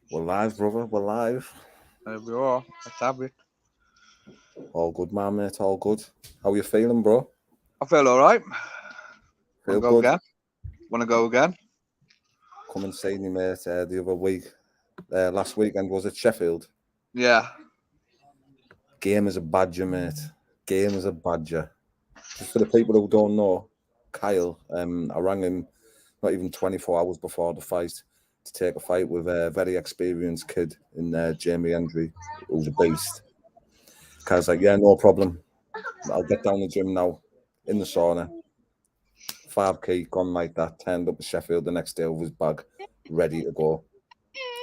We're live, brother. We're live. There we are. Let's have it. All good, man, mate. All good. How you feeling, bro? I feel all right. Feel Want to go good? again? Want to go again? Come and see me, mate, the other week. Last weekend was at Sheffield. Yeah. Game is a badger, mate. Game is a badger. Just for the people who don't know, Kyle, I rang him not even 24 hours before the fight to take a fight with a very experienced kid in Jamie Hendry, who's a beast. Kyle's like, yeah, no problem. I'll get down the gym now, in the sauna. 5K gone like that, turned up to Sheffield the next day with his bag, ready to go.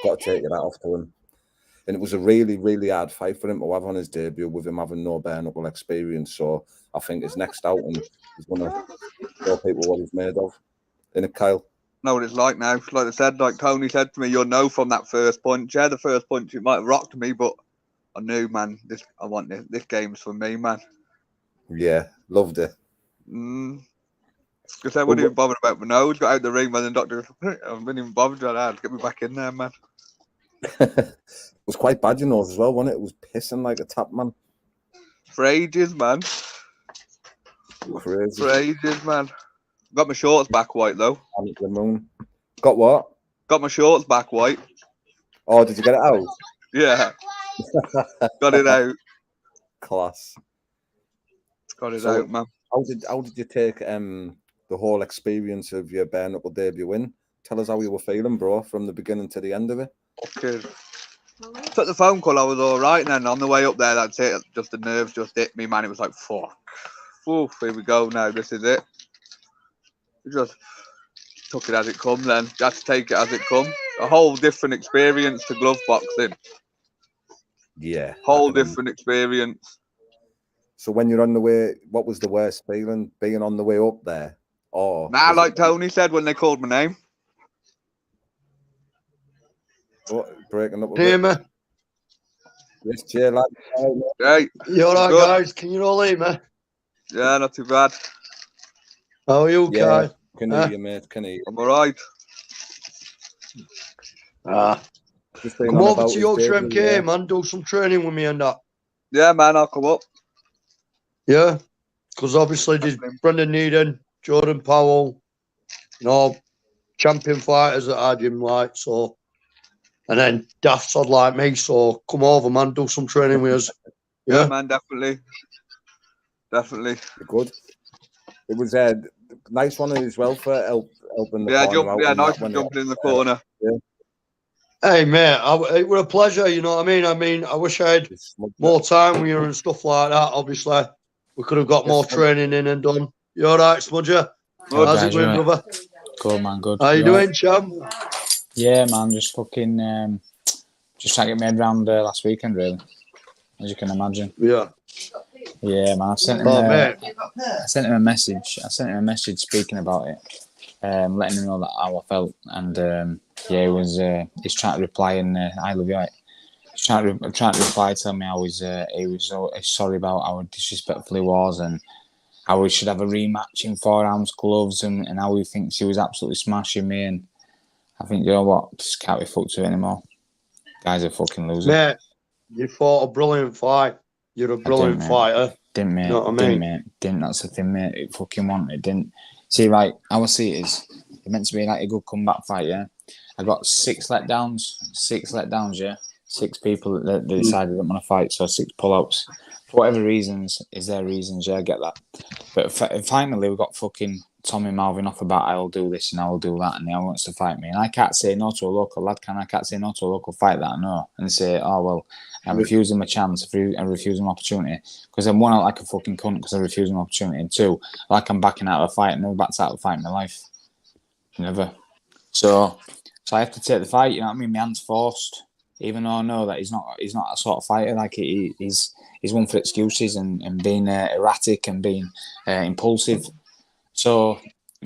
Got to take that off to him. And it was a really, really hard fight for him to have on his debut with him having no bare knuckle experience. So I think his next outing is going to show people what he's made of. Innit, Kyle? Know what it's like now. Like I said, like Tony said to me, you'll know from that first punch. Yeah, the first punch, it might have rocked me, but I knew, man, I want this game's for me, man. Yeah, loved it. Because I wouldn't even bother about my nose. Got out the ring, man, and doctor, I wasn't even bothered about that. Get me back in there, man. It was quite bad, you know, as well, wasn't it? It was pissing like a tap, man. For ages, man. Crazy. For ages, man. Got my shorts back white, though. The moon. Got what? Got my shorts back white. Oh, did you get it out? Yeah. Got it out. Class. Got it out, man. How did you take the whole experience of your bare knuckle debut win? Tell us how you were feeling, bro, from the beginning to the end of it. Okay. Took the phone call, I was all right, and then on the way up there, that's it. Just the nerves just hit me, man. It was like, fuck. Oof, here we go now. This is it. We just took it as it come then. Just take it as it come. A whole different experience to glove boxing. Yeah. Whole different experience. So when you're on the way, what was the worst feeling? Being on the way up there? Or like Tony said when they called my name. What, breaking up a Hear bit? me? Yes, Jay, lad. Hey. You alright, guys? Can you all hear me? Yeah, not too bad. How are you, Yeah, Kai? can hear you, mate. Can hear you. I'm alright. Come over to Yorkshire MK, man. Do some training with me and that. Yeah, man, I'll come up. Yeah, because obviously there's Brendan Needham, Jordan Powell, you know, champion fighters at our gym, like, so. And then daft sod like me, so come over, man. Do some training with us. Yeah, man, definitely. Definitely. Good. It was a nice one as well for helping the corner out. Yeah, nice for jumping in the corner. Yeah. Hey, mate, it was a pleasure, you know what I mean? I wish I had more time with you and stuff like that, obviously. We could have got more training in and done. You all right, Smudger? How's it going, brother? Good, man, good. How you doing, champ? Yeah, man, just fucking... just trying to get my head around last weekend, really. As you can imagine. Yeah. Yeah, man, I sent him a message. I sent him a message speaking about it, letting him know that how I felt, and yeah, he's trying to reply and I love you. Right? He's trying to reply, tell me how he was sorry about how disrespectful he was and how we should have a rematch in 4 ounce gloves and how he thinks he was absolutely smashing me. And I think, you know what, just can't be fucked with anymore. Guy's a fucking loser. Mate, you fought a brilliant fight. You're a brilliant fighter. Didn't, mate. You know what I mean? Didn't. That's the thing, mate. It fucking wanted. Didn't. See, right, how I see it is, it meant to be like a good comeback fight, yeah? I got 6 letdowns, yeah? 6 people that decided they didn't want to fight, so 6 pull-outs. For whatever reasons, is their reasons, yeah, I get that. But finally, we got fucking Tommy mouthing off about I'll do this and I'll do that and he wants to fight me. And I can't say no to a local lad, can I? I can't say no to a local fight that I know and say, oh, well, I'm refusing my chance, I'm refusing my opportunity. Because I'm one, out like a fucking cunt because I refuse my opportunity. And 2, like I'm backing out of a fight and never backed out of a fight in my life. Never. So I have to take the fight, you know what I mean? My hand's forced. Even though I know that he's not a sort of fighter, like he's one for excuses and being erratic and being impulsive. So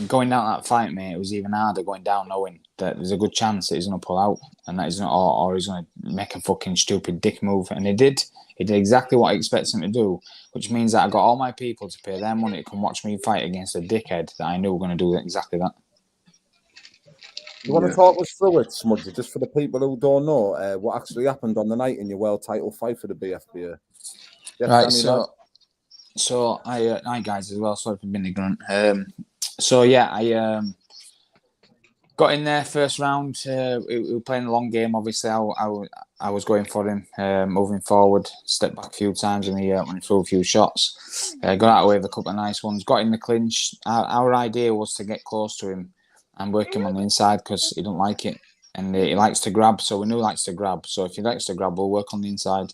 going down that fight, mate, it was even harder going down knowing that there's a good chance that he's going to pull out and that he's not, or he's going to make a fucking stupid dick move. And he did. He did exactly what I expected him to do, which means that I got all my people to pay their money to come watch me fight against a dickhead that I knew were going to do exactly that. You want to talk us through it, Smudger, just for the people who don't know what actually happened on the night in your world title fight for the BFBA? Yeah, Right, Danny, lad. so hi guys as well. Sorry for being ignorant. So yeah, I got in there first round. We were playing a long game. Obviously, I was going for him, moving forward. Stepped back a few times when he threw a few shots. Got out of the way with a couple of nice ones. Got in the clinch. Our idea was to get close to him and work him on the inside because he don't like it and he likes to grab. So we knew he likes to grab. So if he likes to grab, we'll work on the inside.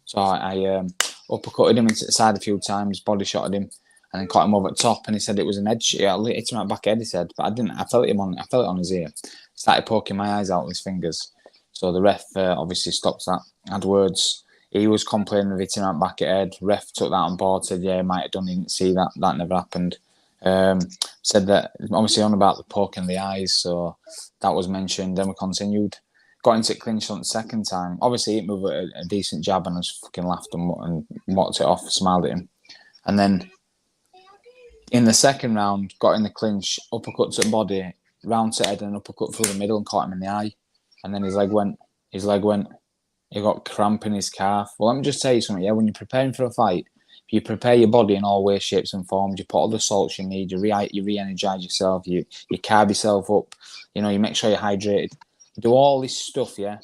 So I uppercutted him into the side a few times, body shotted him, and then caught him over the top. And he said it was an edge. Yeah, I hit him right back head. He said, but I didn't. I felt it on his ear. Started poking my eyes out with his fingers. So the ref obviously stopped that. Had words. He was complaining of hitting right back at head. Ref took that on board. Said, yeah, he might have done. He didn't see that. That never happened. Said that obviously on about the poking the eyes. So that was mentioned. Then we continued. Got into clinch on the second time. Obviously, he moved a decent jab and I just fucking laughed and mocked it off, smiled at him. And then in the second round, got in the clinch, uppercut to the body, round to head and uppercut through the middle and caught him in the eye. And then his leg went. He got cramp in his calf. Well, let me just tell you something, yeah? When you're preparing for a fight, you prepare your body in all ways, shapes and forms. You put all the salts you need. You re-energize yourself. You carb yourself up. You know, you make sure you're hydrated. Do all this stuff, yeah?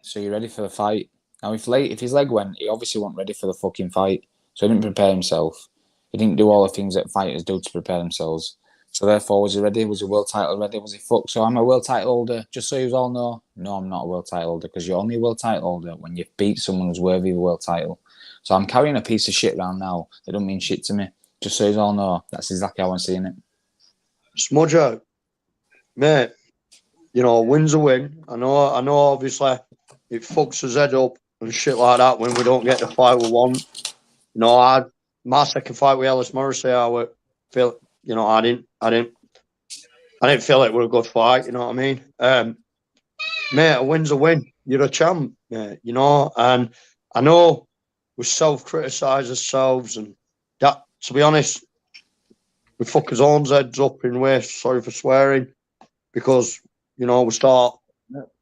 So you're ready for the fight. Now, if his leg went, he obviously wasn't ready for the fucking fight. So he didn't prepare himself. He didn't do all the things that fighters do to prepare themselves. So therefore, was he ready? Was he world title ready? Was he fucked? So I'm a world title holder. Just so you all know, no, I'm not a world title holder because you're only a world title holder when you've beat someone who's worthy of a world title. So I'm carrying a piece of shit around now that don't mean shit to me. Just so you all know, that's exactly how I'm seeing it. Smudger, mate, you know, a win's a win. I know, obviously, it fucks us head up and shit like that when we don't get the fight we want. You know, my second fight with Ellis Morrissey, I didn't feel it was a good fight, you know what I mean? Mate, a win's a win. You're a champ, mate, you know, and I know we self-criticise ourselves and that, to be honest, we fuck his own heads up in ways, sorry for swearing, because, you know, we start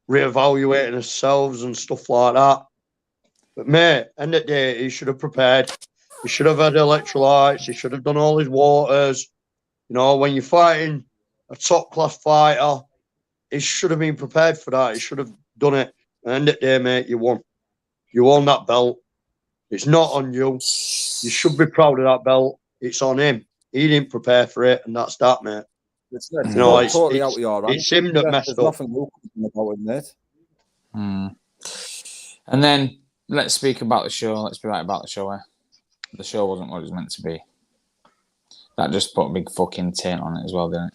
reevaluating ourselves and stuff like that. But, mate, end of the day, he should have prepared. He should have had electrolytes. He should have done all his waters. You know, when you're fighting a top-class fighter, he should have been prepared for that. He should have done it. And end of the day, mate, you won. You won that belt. It's not on you. You should be proud of that belt. It's on him. He didn't prepare for it, and that's that, mate. It's totally out of your hands. It's him that messed There's up. nothing you can do about it, mate. And then let's speak about the show. Let's be right about the show. The show wasn't what it was meant to be. That just put a big fucking taint on it as well, didn't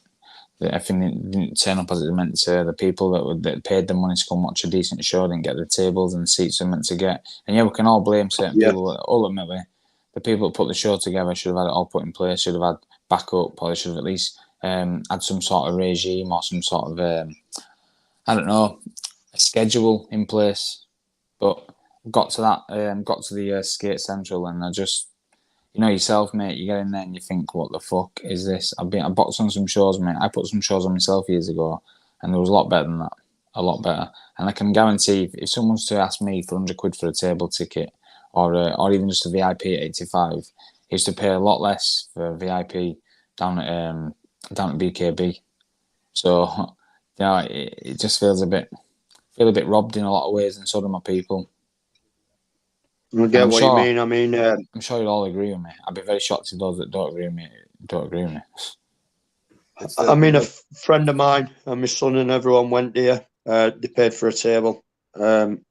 it? Everything didn't turn up as it was meant to. The people that paid the money to come watch a decent show didn't get the tables and seats they're meant to get. And yeah, we can all blame certain people. Ultimately, the people that put the show together should have had it all put in place, should have had backup, or they should have at least had some sort of regime or some sort of, I don't know, a schedule in place. But got to the Skate Central and I just, you know yourself, mate, you get in there and you think, what the fuck is this? I boxed on some shows, mate. I put some shows on myself years ago and there was a lot better than that. A lot better. And I can guarantee if someone's to ask me for 100 quid for a table ticket or even just a VIP at 85, he used to pay a lot less for a VIP down at BKB. So, you know, it just feels a bit robbed in a lot of ways, and so do my people. I get what you mean. I mean, I'm sure you'll all agree with me. I'd be very shocked if those that don't agree with me. I mean, a friend of mine and my son and everyone went there. They paid for a table. You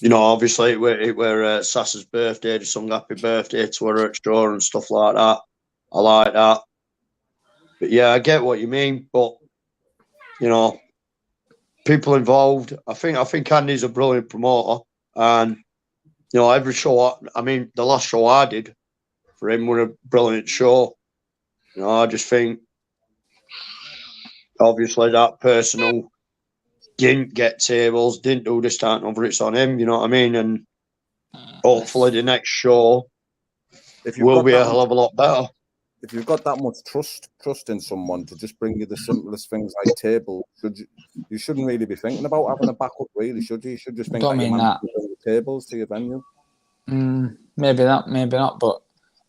know, obviously it were Sassa's birthday. They sung happy birthday to her at show and stuff like that. I like that. But yeah, I get what you mean. But you know, people involved. I think Andy's a brilliant promoter, and you know, every show. I mean, the last show I did for him was a brilliant show. You know, I just think obviously that person who didn't get tables, didn't do the starting over, it's on him. You know what I mean? And hopefully the next show will be a hell of a lot better. if you've got that much trust in someone to just bring you the simplest things like table, you shouldn't really be thinking about having a backup, really, should you? You should just think Don't that your mean man that. can bring the tables to your venue. Maybe not. But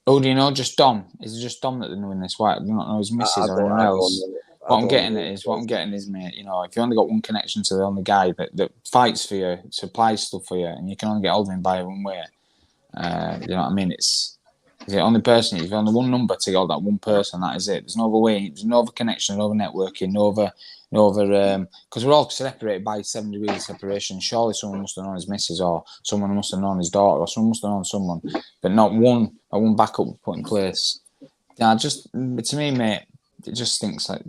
who do you know? Just Dom. Is it just Dom that they're doing this? Why do you not know his missus or anyone else? What I'm getting is, mate, you know, if you only got one connection to the only guy that fights for you, supplies stuff for you, and you can only get hold of him by one way, you know what I mean? It's the only person. You've only one number to go that one person. That is it. There's no other way. There's no other connection, no other networking, no other. Because we're all separated by 7 degrees of separation. Surely someone must have known his missus, or someone must have known his daughter, or someone must have known someone, but not one backup put in place. Yeah, just to me, mate. It just stinks, don't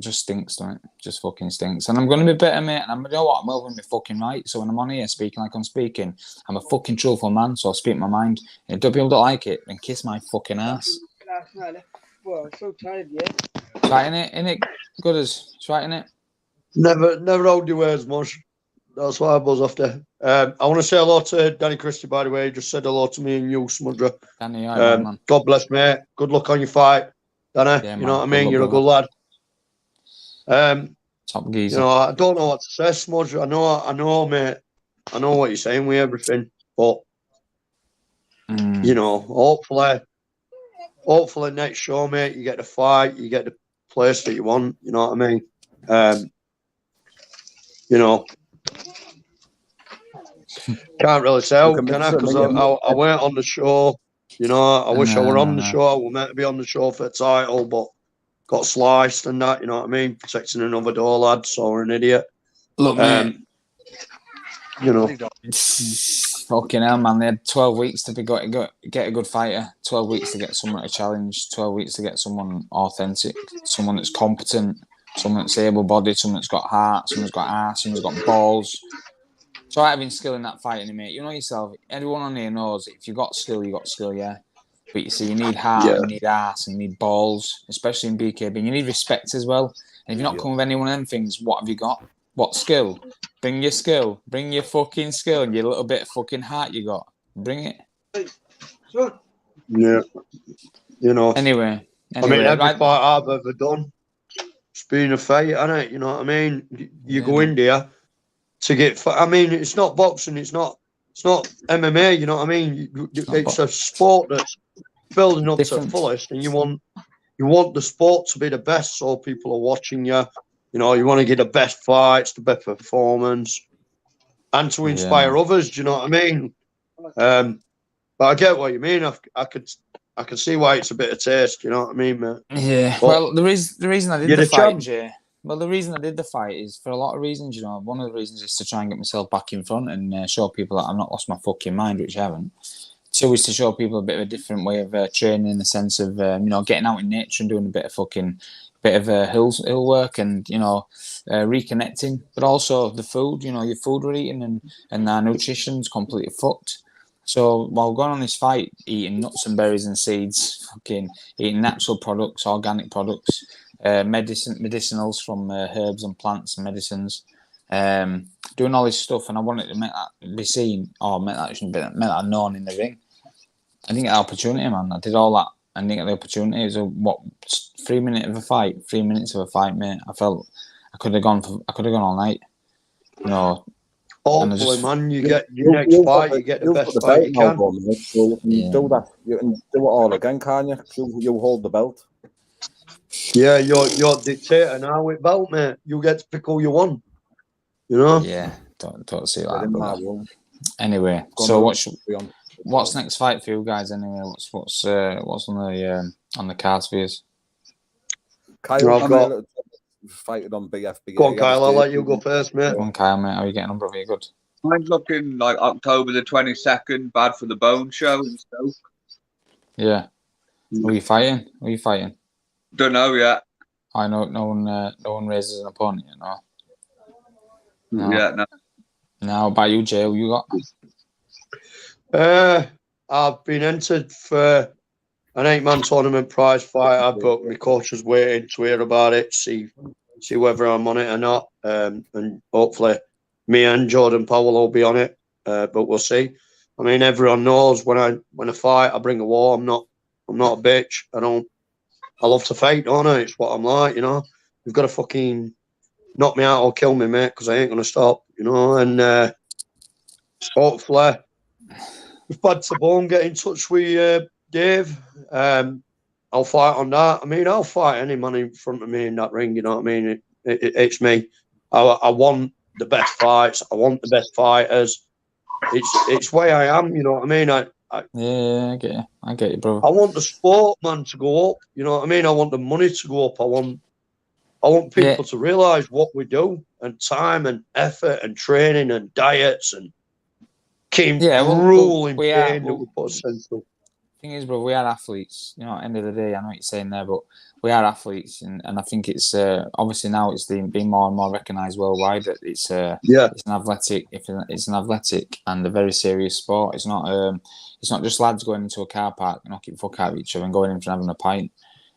it? Just fucking stinks. And I'm going to be better, mate. And you know what? I'm well going to be fucking right. So when I'm on here speaking like I'm speaking, I'm a fucking truthful man, so I speak my mind. And if people don't like it, then kiss my fucking ass. Well, I'm so tired, yeah. It's right, innit? Good as. It's right, innit? Never hold your words much. That's what I buzz after. I want to say hello to Danny Christie, by the way. He just said hello to me and you, Smudra. Danny, man. God bless, mate. Good luck on your fight. Danny, Yeah, you know what I man. mean? Good You're a luck, good lad. Top geezer. You know, I don't know what to say, Smudge. I know, mate. I know what you're saying with everything, but you know, hopefully next show, mate, you get the fight, you get the place that you want. You know what I mean? You know, can't really say how, can I? Because I weren't on the show. You know, I wish I were on the show. I was meant to be on the show for the title, but got sliced and that. You know what I mean? Protecting another door lad, so we're an idiot. Look, man. You know, fucking hell, man. They had 12 weeks to get a good fighter, 12 weeks to get someone to challenge, 12 weeks to get someone authentic, someone that's competent, someone that's able-bodied, someone that's got heart, someone's got ass, someone's got balls. Try having skill in that fighting, mate. You know yourself. Everyone on here knows if you've got skill, yeah. But you see, you need heart, you need ass, and you need balls, especially in BKB. You need respect as well. And if you're not coming with any one of them things, what have you got? What skill? Bring your skill. Bring your fucking skill and your little bit of fucking heart you got. Bring it. Yeah. You know. Anyway, I mean, every fight I've ever done, it's been a fight, isn't it? You know what I mean? You go in there to get. I mean, it's not boxing. It's not MMA. You know what I mean? It's a sport that's building up to the fullest, and you want the sport to be the best, so people are watching you. You know, you want to get the best fights, the best performance, and to inspire others. Do you know what I mean? But I get what you mean. I could see why it's a bit of taste. You know what I mean, mate? Yeah. But well, the reason I did the fight, Jay. Well, the reason I did the fight is for a lot of reasons. You know, one of the reasons is to try and get myself back in front and show people that I've not lost my fucking mind, which I haven't. Two is to show people a bit of a different way of training, in the sense of you know, getting out in nature and doing a bit of hill work, and you know, reconnecting. But also the food. You know, your food we're eating and our nutrition's completely fucked. So while going on this fight, eating nuts and berries and seeds, fucking eating natural products, organic products, medicinals from herbs and plants and medicines, doing all this stuff, and I wanted to make that be seen, or make that known in the ring. I didn't get the opportunity, man. I did all that. I didn't get the opportunity. It was 3 minutes of a fight. 3 minutes of a fight, mate. I felt I could have gone all night. You know. Hopefully, man, you get your next fight. You get the best fight you can. So you can do that. You can do it all again, can't you? You hold the belt. Yeah, you're dictator now with belt, mate. You get to pick all you want. You know. Yeah, don't see that. Anyway, so what's next fight for you guys? Anyway, what's on the cards for you? Kyle, fighting on BFB. Go on, Kyle. I'll let you go first, mate. Go on, Kyle, mate. How are you getting on, brother? You good? Mine's looking like October the 22nd. Bad for the Bone show and stuff. Yeah. Who are you fighting? Don't know yet. I know no one raises an opponent, you know. No. Yeah, no. Now, about you, Jay, who you got? I've been entered for an 8-man tournament prize fighter, but my coach is waiting to hear about it, see whether I'm on it or not. And hopefully me and Jordan Powell will be on it, but we'll see. I mean, everyone knows when I fight, I bring a war. I'm not a bitch. I don't I love to fight, don't I? It's what I'm like, you know. You've got to fucking knock me out or kill me, mate, because I ain't going to stop, you know. And hopefully, if Bad Tabone get in touch with Dave, I'll fight on that. I mean, I'll fight any man in front of me in that ring, you know what I mean? It's me. I want the best fights. I want the best fighters. It's where I am, you know what I mean? Yeah, I get you, bro. I want the sport, man, to go up. You know what I mean? I want the money to go up. I want people to realise what we do, and time and effort and training and diets and grueling pain that we put essential. Thing is, bro, we are athletes. You know, at the end of the day, I know what you're saying there, but we are athletes, and I think it's obviously now it's being more and more recognised worldwide that it's an athletic and a very serious sport. It's not just lads going into a car park and knocking fuck out of each other and going in for having a pint.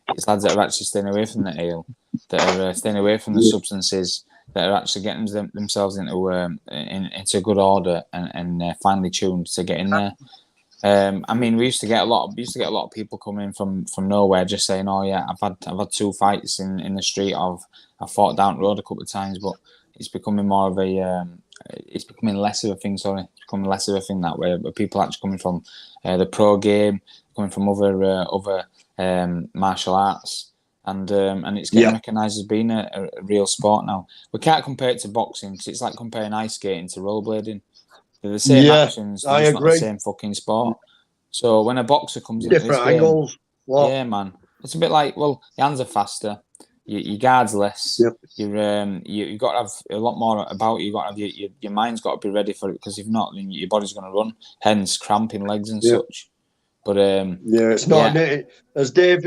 It's lads that are actually staying away from the ale, that are staying away from the substances, that are actually getting themselves into good order and finely tuned to get in there. I mean, we used to get a lot of people coming from nowhere just saying, "Oh yeah, I've had 2 fights in the street. I've fought down the road a couple of times," but it's becoming more of a it's becoming less of a thing. Sorry, it's becoming less of a thing that way. But people actually coming from the pro game, coming from other martial arts, and it's getting recognised as being a real sport now. We can't compare it to boxing because it's like comparing ice skating to rollerblading. They're the same actions, they're just not the same fucking sport. So when a boxer comes into this game, angles. Yeah, man, it's a bit like, well, your hands are faster, your guard's less. You got to have a lot more about you. You got to have your mind's got to be ready for it, because if not, then your body's going to run. Hence, cramping legs and such. But it's not a knitting, as Terry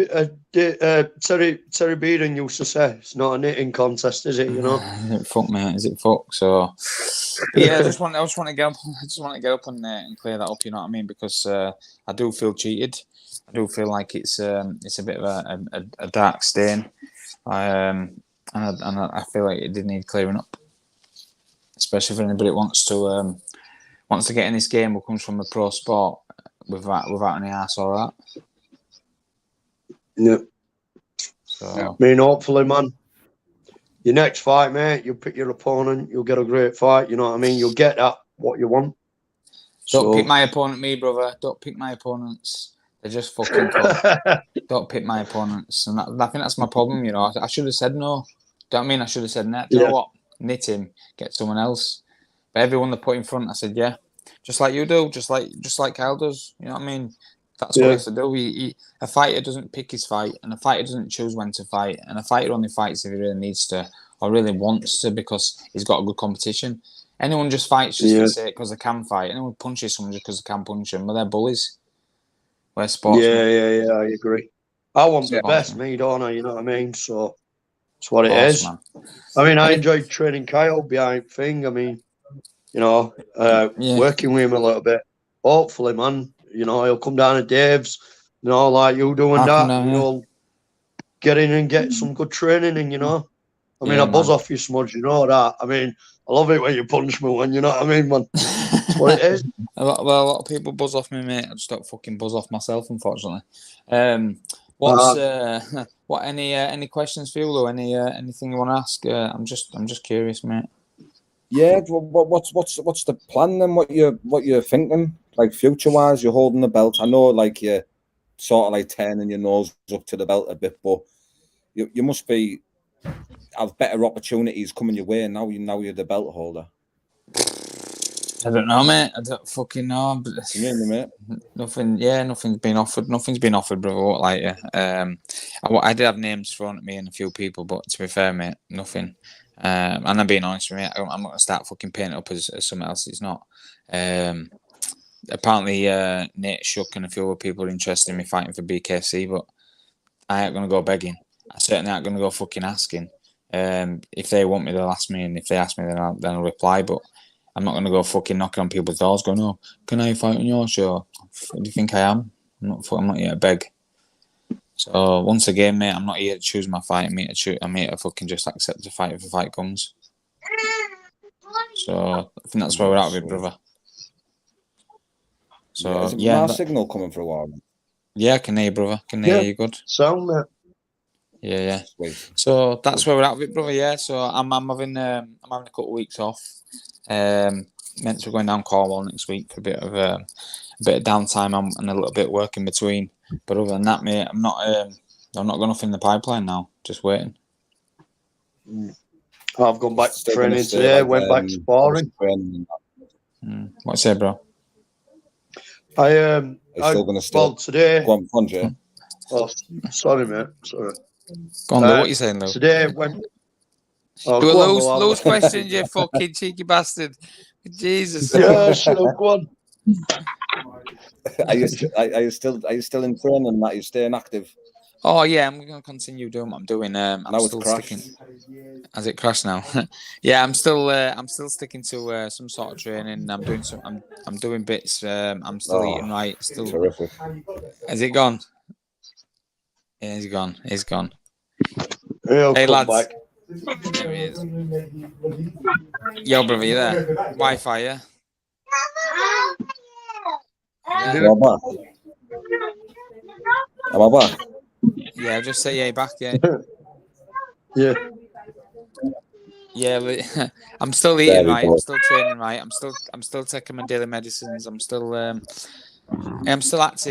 Beaton used to say. It's not a knitting contest, is it? You know. Is it fuck, mate? Is it fuck? So, yeah, I just want to get up and clear that up. You know what I mean? Because I do feel cheated. I do feel like it's a bit of a dark stain. And I feel like it did need clearing up, especially if anybody wants to get in this game who comes from a pro sport without any ass or that. Yeah. So, I mean, hopefully, man, your next fight, mate, you'll pick your opponent, you'll get a great fight, you know what I mean? You'll get what you want. Don't pick my opponent, me, brother. Don't pick my opponents. They're just fucking cool. Don't pick my opponents. And I think that's my problem, you know. I should have said no. Don't mean I should have said no. Do you know what? Knit him, get someone else. But everyone they put in front, I said, yeah. Just like you do, just like Kyle does. You know what I mean? That's what he has to do. A fighter doesn't pick his fight, and a fighter doesn't choose when to fight, and a fighter only fights if he really needs to or really wants to because he's got a good competition. Anyone just fights just for sake because they can fight. Anyone punches someone just because they can punch them, but they're bullies. We're sportsmen. Yeah, I agree. I want the best, me, don't I? You know what I mean? So it's what it is. Man. I mean, I enjoyed training Kyle behind thing. I mean, you know, working with him a little bit. Hopefully, man, you know, he'll come down to Dave's, you know, like you doing that. And you'll get in and get some good training in, you know. I mean, I buzz off you, Smudge, you know that. I mean, I love it when you punch me, when you know what I mean, man. That's what it is. A lot of people buzz off me, mate. I just don't fucking buzz off myself, unfortunately. Any questions for you, or anything you want to ask? I'm just curious, mate. Yeah, what's the plan then? What you're thinking, like future wise? You're holding the belt. I know, like you're sort of like turning your nose up to the belt a bit, but you must have better opportunities coming your way now. You're the belt holder. I don't know, mate. I don't fucking know. But mate. Nothing's been offered. Nothing's been offered, bro. Like, I did have names thrown at me and a few people, but to be fair, mate, nothing. And I'm being honest with you, I'm not gonna start fucking painting it up as something else. It's not. Apparently, Nate Shook and a few other people are interested in me fighting for BKC, but I ain't gonna go begging. I certainly ain't gonna go fucking asking. If they want me, they'll ask me, and if they ask me, then I'll reply. But I'm not gonna go fucking knocking on people's doors, going, "Oh, can I fight on your show?" What do you think I am? I'm not here to beg. So once again, mate, I'm not here to choose my fight. I'm here to fucking just accept the fight if the fight comes. So I think that's where we're at with it, brother. So is my signal coming for a while? Yeah, I can hear you, brother. Can hear you good. Sound, mate. Yeah. Sweet. So that's where we're at with it, brother. Yeah. So I'm having a couple of weeks off. Meant to be going down Cornwall next week for a bit of downtime and a little bit of work in between. But other than that, mate, I've not got nothing in the pipeline now. Just waiting. I've gone back to Still gonna training stay, today. like, Went back sparring. training and that. What say, bro? I Are you still going to stay? well today. Go on, Jay. Oh, sorry, mate. Sorry. Go on, Lou. What are you saying, Lou? Today went. Oh, Do a go on, Lou, loose questions, you fucking cheeky bastard. Jesus. Yeah, shut up, go on. Are you still in training? That you're staying active? Oh yeah, I'm going to continue doing what I'm doing. I'm Now still it's crashed. sticking. Has it crashed now? Yeah, I'm still sticking to some sort of training. I'm doing bits. I'm still eating right. Still terrific. Has it gone? Yeah, he's gone. He's gone. He'll Hey come lads. back. There he is. Yo, brother, you there? Wi-Fi, yeah. Am I back? Am I back? Yeah, just say yeah, back, yeah. Yeah. Yeah, but I'm still There eating we right. go. I'm still training right. I'm still taking my daily medicines. I'm still active.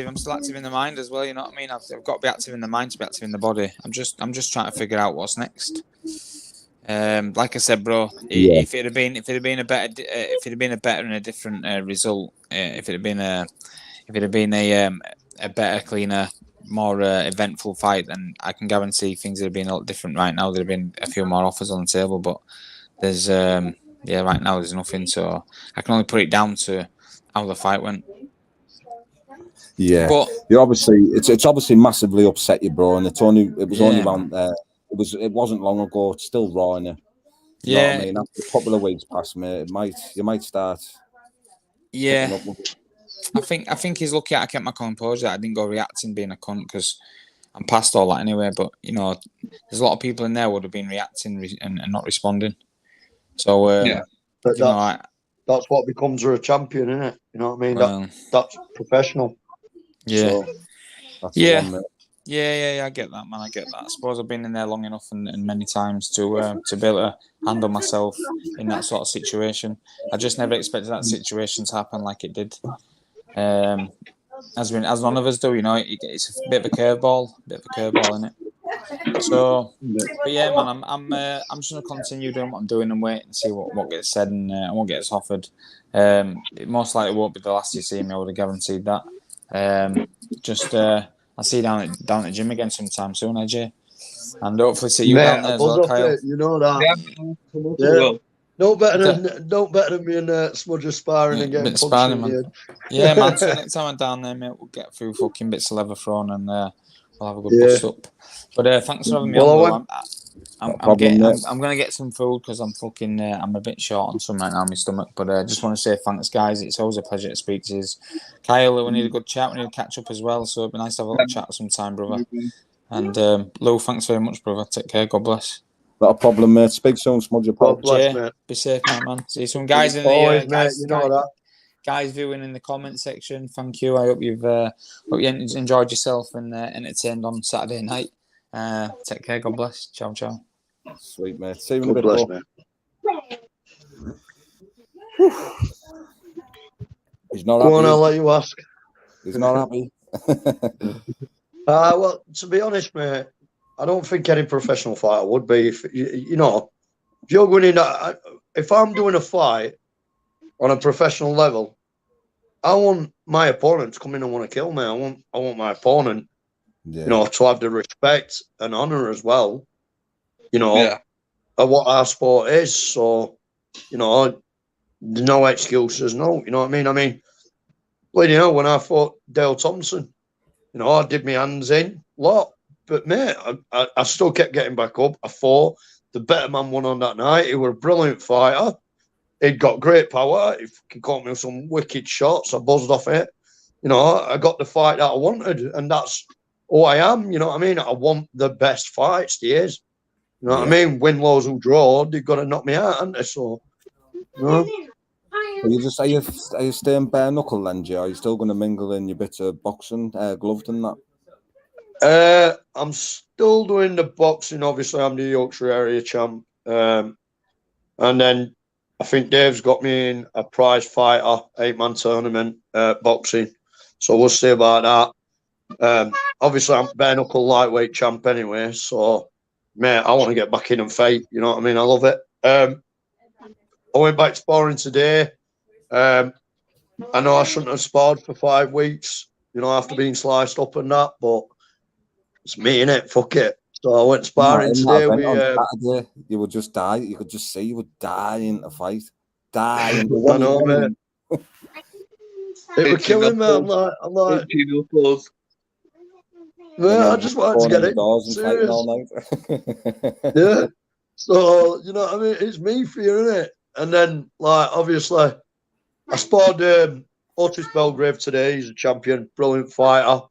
I'm still active in the mind as well. You know what I mean? I've got to be active in the mind to be active in the body. I'm just trying to figure out what's next. Like I said, bro, if it had been a better and a different result, if it had been a better, cleaner, more eventful fight, then I can guarantee things would have been a lot different right now. There'd have been a few more offers on the table, but there's right now there's nothing. So I can only put it down to how the fight went. Yeah, but you obviously it's obviously massively upset you, bro. And it was only around it wasn't long ago. It's still raw in it. You know what I mean? After a couple of weeks past, mate, you might start. Yeah. I think he's lucky I kept my composure. I didn't go reacting being a cunt because I'm past all that anyway. But you know, there's a lot of people in there who would have been reacting and not responding. So but that's what becomes her a champion, isn't it? You know what I mean? That's professional. Yeah. So, that's yeah. the one, Yeah, I get that, man. I get that. I suppose I've been in there long enough and many times to be able to handle myself in that sort of situation. I just never expected that situation to happen like it did. As none of us do, you know, it's a bit of a curveball, isn't it? So, but yeah, man, I'm just gonna continue doing what I'm doing and wait and see what gets said and what gets offered. It most likely won't be the last you see me. I would have guaranteed that. I'll see you down at the gym again sometime soon, AJ, and hopefully see you down there as well, Kyle. You know that. Yeah. No better than me and Smudger sparring and getting punched in the head. Yeah, man. So next time I'm down there, mate, we'll get a few fucking bits of leather thrown and we'll have a good bust up. But thanks for having me on. I'm gonna get some food because I'm I'm a bit short on some right now in my stomach. But I just want to say thanks, guys. It's always a pleasure to speak to you. Kyle, we need a good chat. We need to catch up as well. So it'd be nice to have a little chat sometime, brother. And Lou, thanks very much, brother. Take care. God bless. Not a problem, mate. Speak soon, Smudger. God bless, mate. Be safe, man. See you soon, guys. In Always, the mate. You know that. Guys viewing in the comment section, thank you. I hope you enjoyed yourself and entertained on Saturday night. Take care. God bless. Ciao, ciao. Sweet, mate. See you in a bit. God bless, mate. He's not happy. Go on, I'll let you ask. He's not happy. Well, to be honest, mate, I don't think any professional fighter would be. If you're going in, if I'm doing a fight on a professional level, I want my opponent to come in and want to kill me. I want my opponent, to have the respect and honor as well. Of what our sport is. So, no excuses. No, you know what I mean. I mean, when I fought Dale Thompson, I did my hands in a lot. But, mate, I still kept getting back up. I fought. The better man won on that night. He was a brilliant fighter. He'd got great power. He caught me with some wicked shots. I buzzed off it. I got the fight that I wanted. And that's who I am. You know what I mean? I want the best fights there is. You know what I mean? Win, lose, or draw. They've got to knock me out, haven't they? So, Are you staying bare knuckle then, Jay? Are you still going to mingle in your bit of boxing, gloved and that? I'm still doing the boxing. Obviously, I'm the Yorkshire area champ. And then I think Dave's got me in a prize fighter 8-man tournament boxing. So we'll see about that. Obviously, I'm Bareknuckle lightweight champ anyway. So, mate, I want to get back in and fight. You know what I mean? I love it. I went back sparring today. I know I shouldn't have sparred for 5 weeks, you know, after being sliced up and that, but it's me, innit? Fuck it. So I went sparring today. Saturday, you would just die. You could just see you would die in a fight. Die. I know, man. It was killing me. I'm like, man, I just wanted to get it. Serious. All night. Yeah. So, you know what I mean? It's me fearing it. And then, like, obviously, I sparred Otis Belgrave today. He's a champion, brilliant fighter.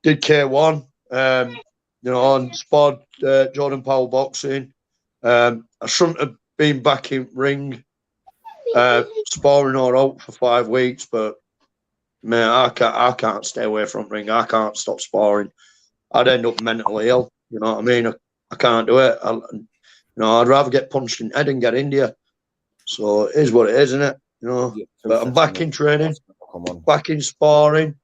Did K1, you know, and sparred Jordan Powell boxing. I shouldn't have been back in ring, sparring or out for 5 weeks, but man, I can't stay away from ring. I can't stop sparring. I'd end up mentally ill. You know what I mean? I can't do it. You know, I'd rather get punched in the head and get India. So it is what it is, isn't it? You know. Yeah, but I'm back in training, back in sparring,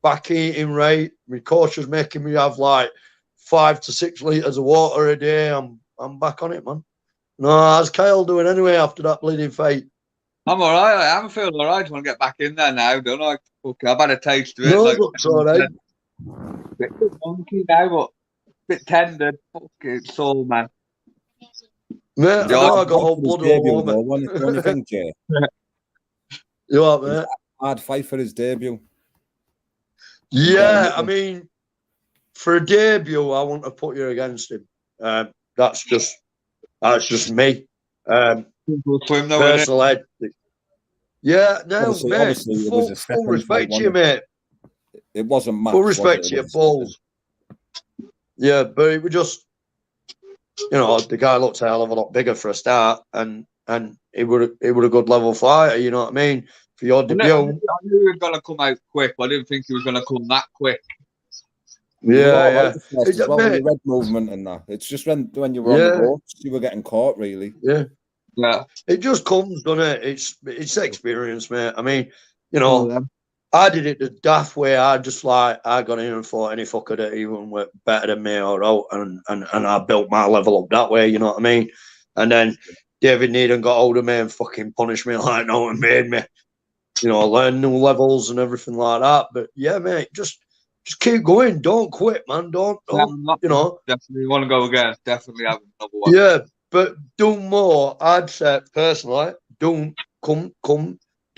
back eating right. My coach is making me have like 5 to 6 liters of water a day. I'm back on it, man. No, how's Kyle doing anyway after that bleeding fight? I'm all right. I'm feeling all right. I want to get back in there now, don't I? Okay, I've had a taste of it. No, like, looks all right. Bit monkey now, but bit tender. Fucking soul, man. Mate, I know I got whole blood all over. What do you think, Jay? You what, mate? Hard fight for his debut. Yeah, I mean, for a debut, I want to put you against him. That's just me. Personally, yeah, no, mate. Full respect to you, mate. It wasn't much. Full respect to your balls. Yeah, but it was just, you know, the guy looked a hell of a lot bigger for a start, and it would a good level fighter. You know what I mean? For your debut, I knew he was gonna come out quick, but I didn't think he was gonna come that quick. Yeah. It's well with the red movement and that. It's just when you were on the ropes, you were getting caught, really. Yeah. It just comes, doesn't it? It's experience, mate. I mean, you know, I did it the daft way. I got in and fought any fucker that even were better than me or out, and I built my level up that way. You know what I mean? And then David Needham got hold of me and fucking punished me like no one made me. You know, learn new levels and everything like that. But yeah, mate, just keep going. Don't quit, man. Don't you know? Definitely want to go again. Definitely have another one. Yeah, but do more. I'd say personally, do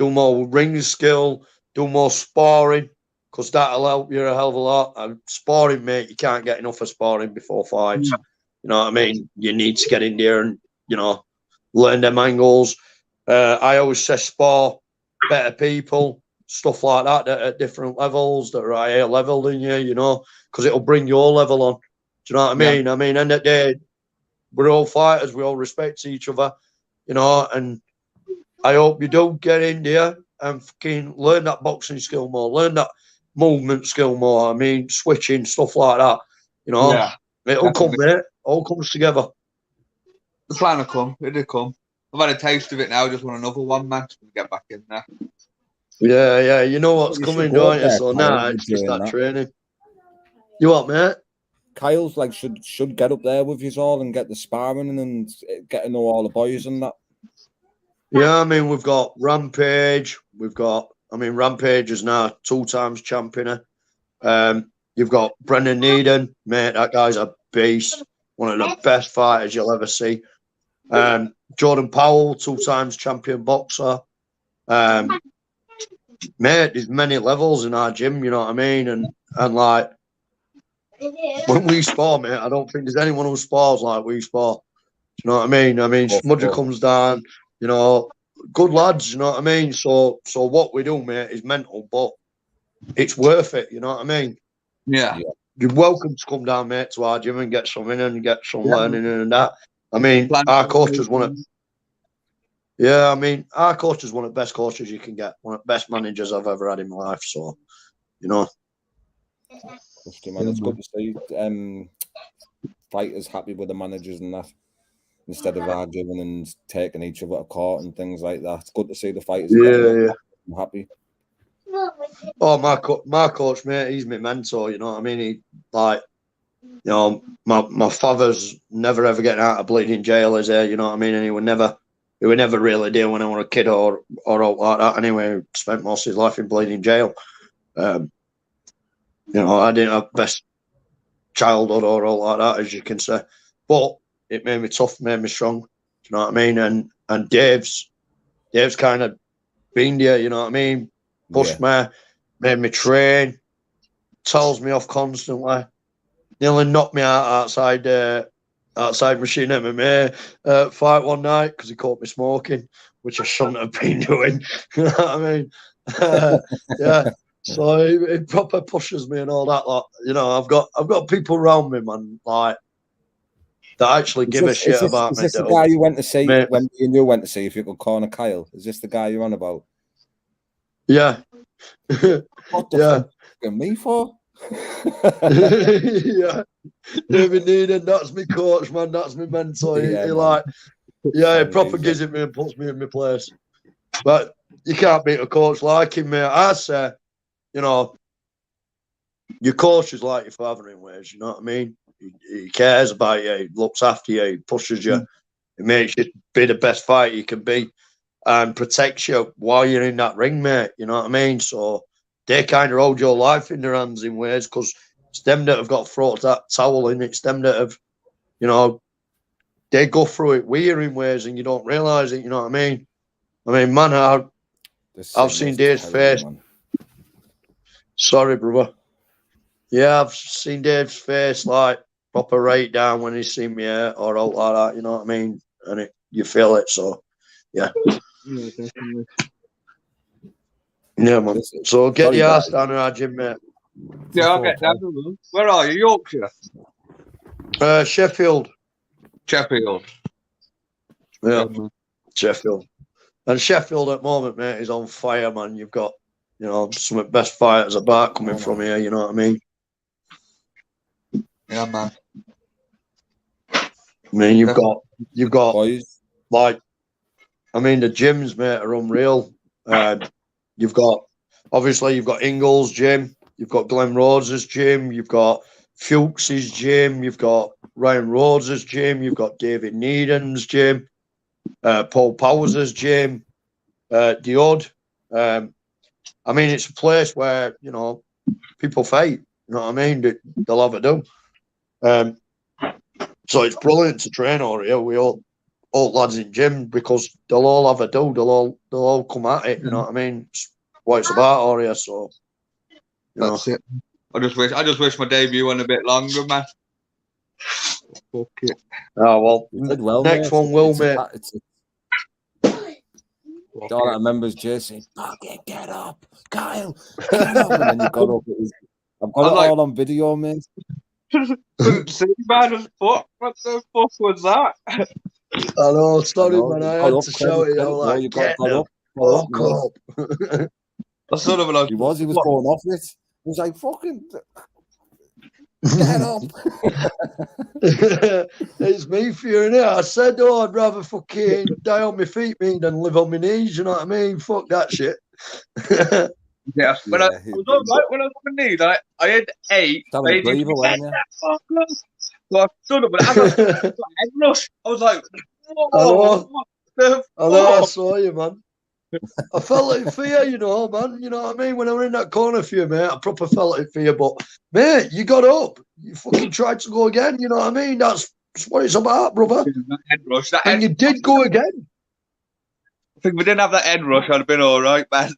more ring skill, do more sparring, because that'll help you a hell of a lot. And sparring, mate, you can't get enough of sparring before fights. You know what I mean? You need to get in there and, you know, learn them angles. I always say spar better people, stuff like that at different levels that are higher level than you know, because it'll bring your level on. Do you know what I mean? I mean, end of the day, we're all fighters. We all respect each other, you know, and I hope you do get in there and fucking learn that boxing skill more, learn that movement skill more. I mean, switching, stuff like that, you know. It'll come, mate. All comes together. The plan will come. It'll come. I've had a taste of it now. I just want another one, man. To get back in there. Yeah. You know what's coming, don't you? So now it's just that training. You what, mate? Kyle's like should get up there with you all and get the sparring and get to know all the boys and that. Yeah, I mean, we've got Rampage. Rampage is now 2 times champion. You've got Brendan Needham, mate. That guy's a beast. One of the best fighters you'll ever see. Jordan Powell, 2 times champion boxer. Mate, there's many levels in our gym, you know what I mean? And like, when we spar, mate, I don't think there's anyone who spars like we spar. Do you know what I mean? I mean, Smudger comes down, you know, good lads, you know what I mean? So what we do, mate, is mental, but it's worth it, you know what I mean? Yeah. You're welcome to come down, mate, to our gym and get some in and get some learning in and that. I mean, our coach is one of the best coaches you can get, one of the best managers I've ever had in my life. So, you know. Man. It's good to see fighters happy with the managers and that, instead of arguing and taking each other to court and things like that. It's good to see the fighters happy. Oh, my coach, mate, he's my mentor. You know what I mean? He my father's never ever getting out of bleeding jail, is there? You know what I mean? And he would never really do when I was a kid or out like that. Anyway, he spent most of his life in bleeding jail. I didn't have best childhood or all like that, as you can say, but it made me tough, made me strong. Do you know what I mean? And Dave's kind of been there. You know what I mean? Pushed me, made me train, tells me off constantly. Nearly knocked me out outside Machine MMA fight one night because he caught me smoking, which I shouldn't have been doing. You know what I mean? Yeah. So he proper pushes me and all that. Like, you know, I've got people around me, man, like that actually give a shit about me. Is this the guy you went to see when you went to see if you could corner Kyle? Is this the guy you're on about? Yeah. What the fuck me for? Yeah. David Needham, that's my coach, man. That's my mentor. He proper gives it me and puts me in my place. But you can't beat a coach like him, mate. I say, you know, your coach is like your father in ways, you know what I mean? He cares about you, he looks after you, he pushes you, he makes you be the best fighter you can be and protects you while you're in that ring, mate, you know what I mean? So they kind of hold your life in their hands in ways because it's them that have got thrown that towel in, it's them that have, you know, they go through it with you in ways and you don't realise it, you know what I mean? I mean, man, I've seen Dave's face. Man. Sorry, brother. Yeah, I've seen Dave's face like proper right down when he's seen me or out like that, you know what I mean? And you feel it, so yeah. Yeah, definitely. Yeah, man. So get the ass down in our gym, mate. Yeah, I'll get down. Where are you? Yorkshire? Sheffield. Sheffield. Yeah, Sheffield. And Sheffield at the moment, mate, is on fire, man. You've got, you know, some of the best fighters about coming from here, you know what I mean? Yeah, man. I mean, you've got boys. Like, I mean, the gyms, mate, are unreal. You've got Ingles' gym, you've got Glenn Rhodes's gym, you've got Fuchs's gym, you've got Ryan Rhodes's gym, you've got David Needham's gym, Paul Powers' gym, the Odd. I mean, it's a place where, you know, people fight. You know what I mean? They'll have a do. So it's brilliant to train over here. We all lads in gym because they'll all have a do. They'll all come at it. You know what I mean? It's what it's about over here. So that's it. I just wish my debut went a bit longer, man. Fuck it. Oh well, next one will, mate. All I remember is Jason, fucking get up, Kyle, get up. And then you got up. I've got it like, all on video, mate. Couldn't see, man. What the fuck was that? I know, sorry, man. I had to show it. I was like, you got up. That's sort of like he was going off it. He was like, fucking get up. It's me fearing it. I said, oh, I'd rather fucking die on my feet than live on my knees. You know what I mean? Fuck that shit. Yeah, when I was all right when I was on my knees. I had 8. So I stood up, but I got head rush. I was like, whoa, what the fuck? I saw you, man. I felt it for you, you know, man. You know what I mean? When I was in that corner for you, mate, I proper felt it for you. But, mate, you got up. You fucking tried to go again. You know what I mean? That's what it's about, brother. That head rush. And you did go again. I think if we didn't have that head rush, I'd have been all right, man.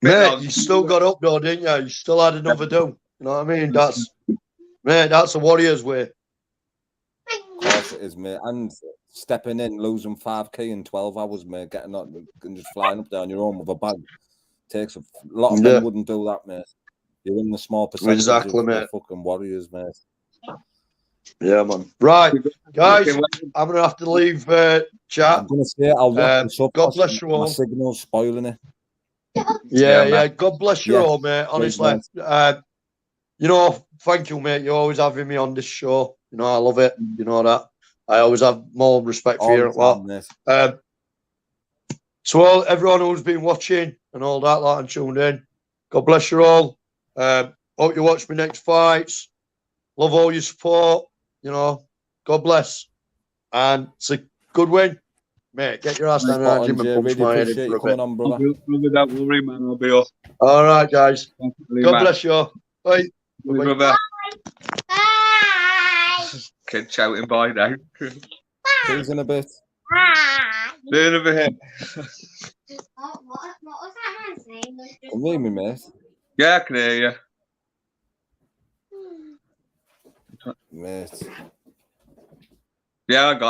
Mate, you still got up, though, didn't you? You still had another do. You know what I mean? That's a warrior's way. Of course it is, mate. And stepping in, losing 5k in 12 hours, mate, getting up and just flying up there on your own with a bag takes a lot of men wouldn't do that, mate. You're in the small percentage exactly, of mate. Fucking warriors, mate. Yeah, man. Right, guys, I'm gonna have to leave chat. I'm gonna say I'll wrap this up. God bless you all. My signal's spoiling it. Yeah. God bless you all, mate. Honestly, you know, thank you, mate. You're always having me on this show. You know, I love it. You know that. I always have more respect for All you. the and what. time, mate. So all everyone who's been watching and all that, like, and tuned in, God bless you all. Hope you watch my next fights. Love all your support. You know, God bless. And it's a good win. Mate, get your ass down in Spot that on, gym and Jay. punch Really my head in appreciate for you a coming bit. on, brother. Don't worry, man. I'll be up. All right, guys. Definitely, God man. bless you. Bye. Bye-bye. Brother. Kid shouting bye now. See you in a bit. See you in a bit. What was that man's name? Can you hear me, mate? Yeah, I can hear you. Mate. Yeah, I got